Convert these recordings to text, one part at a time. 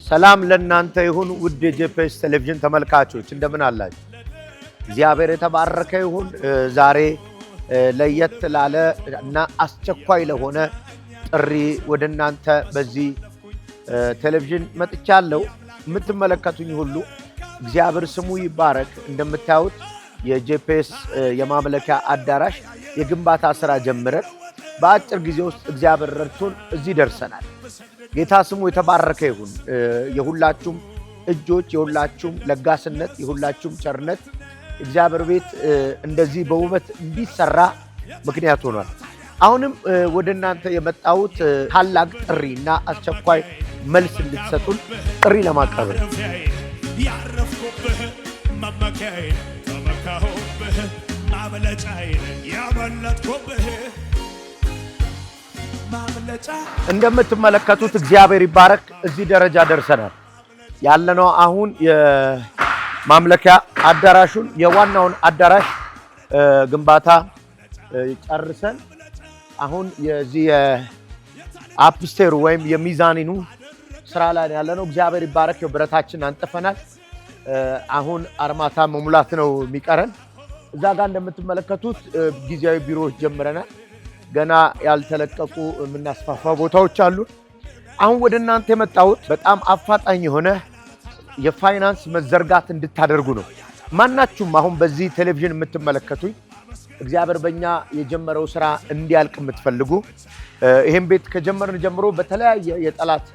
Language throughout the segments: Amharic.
ሰላም ለእናንተ ይሁን ውድ የጄፒኤስ ቴሌቪዥን ተመልካቾች እንደምን አላችሁ? እግዚአብሔር የተባረከ ይሁን። ዛሬ ለየት ላለ እና አስቸኳይ ለሆነ ጥሪ ወደ እናንተ በዚህ ቴሌቪዥን መጥቻለሁ። የምትመለከቱኝ ሁሉ እግዚአብሔር ስሙ ይባረክ። እንደምታዩት የጄፒኤስ የማምለኪያ አዳራሽ የግንባታ ስራ ጀምረን በአጭር ጊዜ ውስጥ እግዚአብሔር ረድቶን እዚህ ደርሰናል። ጌታ ስሙ የተባረከ ይሁን። የሁላችሁም እጆች፣ የሁላችሁም ለጋስነት፣ የሁላችሁም ቸርነት እግዚአብሔር ቤት እንደዚህ በውበት እንዲሰራ ምክንያት ሆኗል። አሁንም ወደ እናንተ የመጣሁት ታላቅ ጥሪና አስቸኳይ መልስ እንድትሰጡን ጥሪ ለማቅረብ ነው። ያረፍኩብህ መመኪያዬ ተመካሁብህ ማምለጫዬ ያመለጥኩብህ ማምለጫ። እንደምትመለከቱት እግዚአብሔር ይባረክ እዚህ ደረጃ ደርሰናል። ያለነው አሁን የማምለኪያ አዳራሹን የዋናውን አዳራሽ ግንባታ ጨርሰን አሁን የዚህ የአፕስቴሩ ወይም የሚዛኒኑ ስራ ላይ ያለነው። እግዚአብሔር ይባረክ። ብረታችን አንጥፈናል። አሁን አርማታ መሙላት ነው የሚቀረን። እዛ ጋር እንደምትመለከቱት ጊዜያዊ ቢሮዎች ጀምረናል። ገና ያልተለቀቁ የምናስፋፋ ቦታዎች አሉ። አሁን ወደ እናንተ የመጣሁት በጣም አፋጣኝ የሆነ የፋይናንስ መዘርጋት እንድታደርጉ ነው። ማናችሁም አሁን በዚህ ቴሌቪዥን የምትመለከቱኝ እግዚአብሔር በእኛ የጀመረው ስራ እንዲያልቅ የምትፈልጉ ይህም ቤት ከጀመርን ጀምሮ በተለያየ የጠላት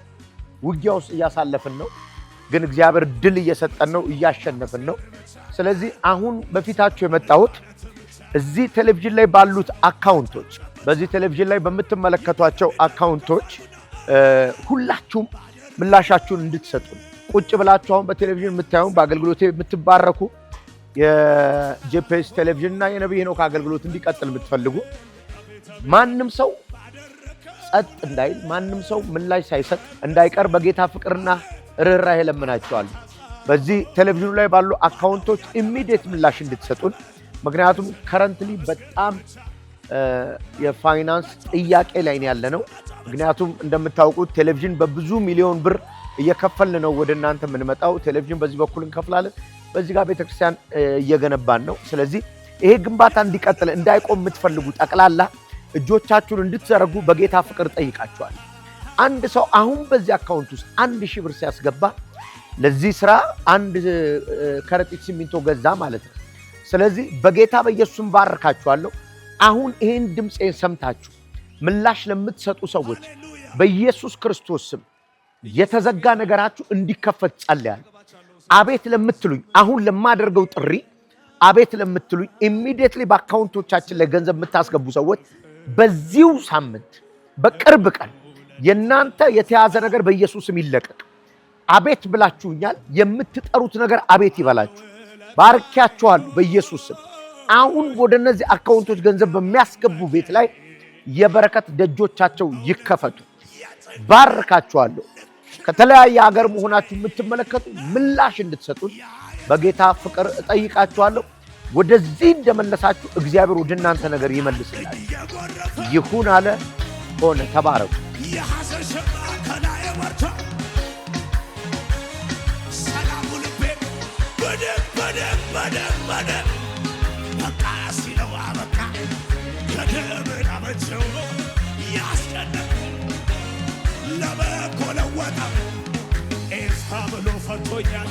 ውጊያ ውስጥ እያሳለፍን ነው፣ ግን እግዚአብሔር ድል እየሰጠን ነው፣ እያሸነፍን ነው። ስለዚህ አሁን በፊታችሁ የመጣሁት እዚህ ቴሌቪዥን ላይ ባሉት አካውንቶች፣ በዚህ ቴሌቪዥን ላይ በምትመለከቷቸው አካውንቶች ሁላችሁም ምላሻችሁን እንድትሰጡ ቁጭ ብላችሁ አሁን በቴሌቪዥን የምታዩን በአገልግሎት የምትባረኩ የጄፒኤስ ቴሌቪዥን እና የነብይ ሄኖክ አገልግሎት እንዲቀጥል የምትፈልጉ ማንም ሰው ጸጥ እንዳይል፣ ማንም ሰው ምላሽ ሳይሰጥ እንዳይቀር በጌታ ፍቅርና ርህራሄ ለምናችኋለሁ። በዚህ ቴሌቪዥኑ ላይ ባሉ አካውንቶች ኢሚዲየት ምላሽ እንድትሰጡን። ምክንያቱም ከረንትሊ በጣም የፋይናንስ ጥያቄ ላይ ያለ ነው። ምክንያቱም እንደምታውቁት ቴሌቪዥን በብዙ ሚሊዮን ብር እየከፈልን ነው ወደ እናንተ የምንመጣው። ቴሌቪዥን በዚህ በኩል እንከፍላለን፣ በዚህ ጋር ቤተክርስቲያን እየገነባን ነው። ስለዚህ ይሄ ግንባታ እንዲቀጥል እንዳይቆም የምትፈልጉ ጠቅላላ እጆቻችሁን እንድትዘረጉ በጌታ ፍቅር ጠይቃችኋል። አንድ ሰው አሁን በዚህ አካውንት ውስጥ 1000 ብር ሲያስገባ ለዚህ ስራ አንድ ከረጢት ሲሚንቶ ገዛ ማለት ነው። ስለዚህ በጌታ በኢየሱስም ባርካችኋለሁ። አሁን ይሄን ድምጼን ሰምታችሁ ምላሽ ለምትሰጡ ሰዎች በኢየሱስ ክርስቶስ ስም የተዘጋ ነገራችሁ እንዲከፈት ጸልያለሁ። አቤት ለምትሉኝ አሁን ለማደርገው ጥሪ አቤት ለምትሉኝ ኢሚዲየትሊ በአካውንቶቻችን ላይ ገንዘብ የምታስገቡ ሰዎች በዚሁ ሳምንት በቅርብ ቀን የናንተ የተያዘ ነገር በኢየሱስ ስም ይለቀቅ። አቤት ብላችሁኛል። የምትጠሩት ነገር አቤት ይበላችሁ። ባርኪያችኋለሁ በኢየሱስ ስም። አሁን ወደ እነዚህ አካውንቶች ገንዘብ በሚያስገቡ ቤት ላይ የበረከት ደጆቻቸው ይከፈቱ። ባርካችኋለሁ። ከተለያየ ሀገር መሆናችሁ የምትመለከቱ ምላሽ እንድትሰጡን በጌታ ፍቅር እጠይቃችኋለሁ። ወደዚህ እንደመለሳችሁ እግዚአብሔር ወደ እናንተ ነገር ይመልስላል። ይሁን አለ ሆነ። ተባረኩ። ለበጎ ለወጠ ኤሳ ብሎ ፈቶኛል።